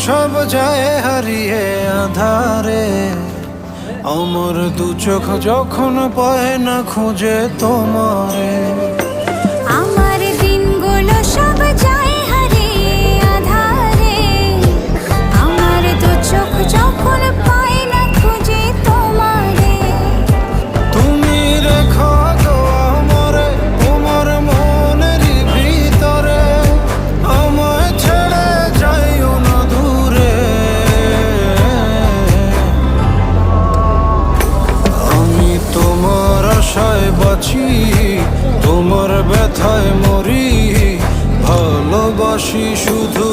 সব যায় হারিয়ে আধারে, আমার দু চোখ যখন পায় না খুঁজে তোমারে। আমার দিনগুলো সব যায় হারিয়ে আঁধারে, আমার দু চোখ যখন পায় না খুঁজে তোমারে। তুমি রেখো গো আমারে তোমার মনের ভিতরে, আমায় ছেড়ে যাইও না দূরে। আমি তোমার আশায় বাঁচি, তোমার ব্যথায় মরি, ভালোবাসি শুধু